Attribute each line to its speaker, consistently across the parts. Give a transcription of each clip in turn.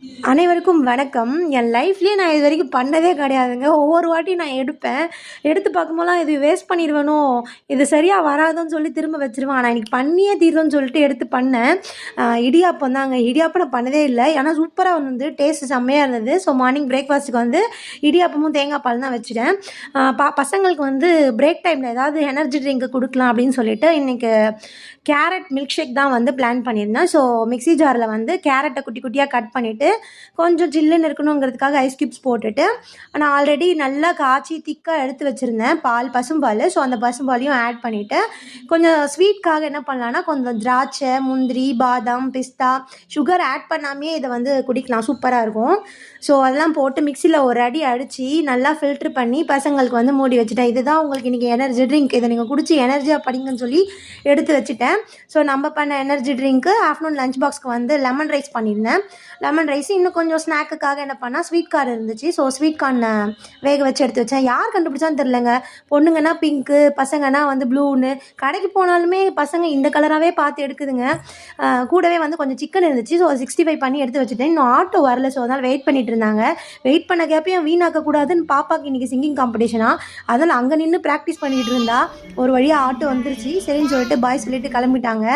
Speaker 1: அனைவருக்கும் வணக்கம். என் லைஃப்லயே நான் இதுவரைக்கும் பண்ணதே கிடையாதுங்க. ஒவ்வொரு வாட்டியும் நான் எடுப்பேன். எடுத்து பார்க்கும்போதெல்லாம் இது வேஸ்ட் பண்ணிருவேனோ! இது சரியா வராதோன்னு சொல்லி திரும்ப வச்சுருவேன். ஆனா இன்னைக்கு பண்ணியே தீருவேன்னு சொல்லிட்டு எடுத்து பண்ணேன். இடியாப்பம் தாங்க. இடியாப்பம் நான் பண்ணதே இல்ல. ஆனா சூப்பரா வந்தது. டேஸ்ட் செம்மையா இருந்தது. ஸோ மார்னிங் பிரேக்ஃபாஸ்ட்டுக்கு வந்து இடியாப்பமும் தேங்காய் பாலும் தான் வச்சுட்டேன். பசங்களுக்கு வந்து பிரேக் டைம்ல ஏதாவது எனர்ஜி ட்ரிங்க் குடுக்கலாம் அப்படின்னு சொல்லிட்டு இன்னைக்கு கேரட் மில்க் ஷேக் தான் வந்து பிளான் பண்ணியிருந்தேன். ஸோ மிக்ஸி ஜார்ல வந்து கேரட்ட குட்டி குட்டியா கட் பண்ணிட்டு, கொஞ்சம் ஜில்லுன்னு இருக்கணுங்கிறதுக்காக ஐஸ் கியூப்ஸ் போட்டுட்டு, நான் ஆல்ரெடி நல்லா காய்ச்சி திக்கா எடுத்து வச்சிருந்தேன் பசும்பால். ஸோ அந்த பசும்பாலையும் ஆட் பண்ணிட்டு, கொஞ்சம் ஸ்வீட்காக என்ன பண்ணலான்னா, கொஞ்சம் திராட்சை, முந்திரி, பாதாம், பிஸ்தா, சுகர் ஆட் பண்ணாமயே இத வந்து குடிக்கலாம். சூப்பரா இருக்கும். ஸோ அதெல்லாம் போட்டு மிக்ஸில ஒரு அடி அடிச்சு, நல்லா ஃபில்டர் பண்ணி பசங்களுக்கு வந்து மூடி வச்சுட்டேன். இதுதான் உங்களுக்கு இன்னைக்கு எனர்ஜி ட்ரிங்க். இத நீங்க குடிச்சு எனர்ஜியா படிங்கன்னு சொல்லி எடுத்து வச்சுட்டேன். ஸோ நம்ம பண்ண எனர்ஜி ட்ரிங்க்கு ஆஃப்டர்நூன் லஞ்ச் பாக்ஸ்க்கு வந்து லெமன் ரைஸ் பண்ணியிருந்தேன். லெமன் ரைஸ் இன்னும் கொஞ்சம் ஸ்நாக்குக்காக என்ன பண்ணேன், ஸ்வீட் கார்ன் இருந்துச்சு. ஸோ ஸ்வீட் கார்ன வேக வச்சு எடுத்து வச்சேன். யார் கண்டுபிடிச்சான்னு தெரிலங்க. பொண்ணுங்கன்னா பிங்க்கு, பசங்கன்னா வந்து ப்ளூன்னு. கடைக்கு போனாலுமே பசங்க இந்த கலராவே பார்த்து எடுக்குதுங்க. கூடவே வந்து கொஞ்சம் சிக்கன் இருந்துச்சு. ஸோ 65 பண்ணி எடுத்து வச்சுட்டேன். இன்னும் ஆட்டோ வரல. ஸோ அதனால வெயிட் பண்ணிட்டு இருந்தாங்க. வெயிட் பண்ண கேப்பையும் வீணாக்கக்கூடாதுன்னு பாப்பாக்கு இன்னைக்கு சிங்கிங் காம்படிஷனா. அதனால அங்கே நின்று ப்ராக்டிஸ் பண்ணிட்டு இருந்தா. ஒரு வழியா ஆட்டோ வந்துருச்சு. சரின்னு சொல்லிட்டு பாய் சொல்லிட்டு கிளம்பிட்டாங்க.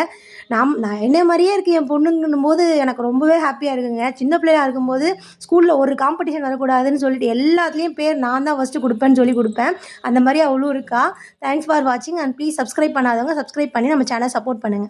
Speaker 1: நான் என்னைய மாரியே இருக்கு என் பொண்ணுங்கன்னும்போது எனக்கு ரொம்பவே ஹாப்பியா இருக்குங்க. சின்ன பிள்ளையா இருக்கும்போது ஸ்கூல்ல ஒரு காம்படிஷன் வரக்கூடாதுன்னு சொல்லிட்டு எல்லாத்துலயும் பேர் நான் தான் ஃபர்ஸ்ட்டு குடுப்பேன்னு சொல்லி குடுப்பேன். அந்த மாரி அவளும் இருக்கா. தேங்க்ஸ் ஃபார் வாட்சிங் அண்ட் ப்ளீஸ் சப்ஸ்கிரைப் பண்ணாதவங்க சப்ஸ்கிரைப் பண்ணி நம்ம சேனல் சப்போர்ட் பண்ணுங்க.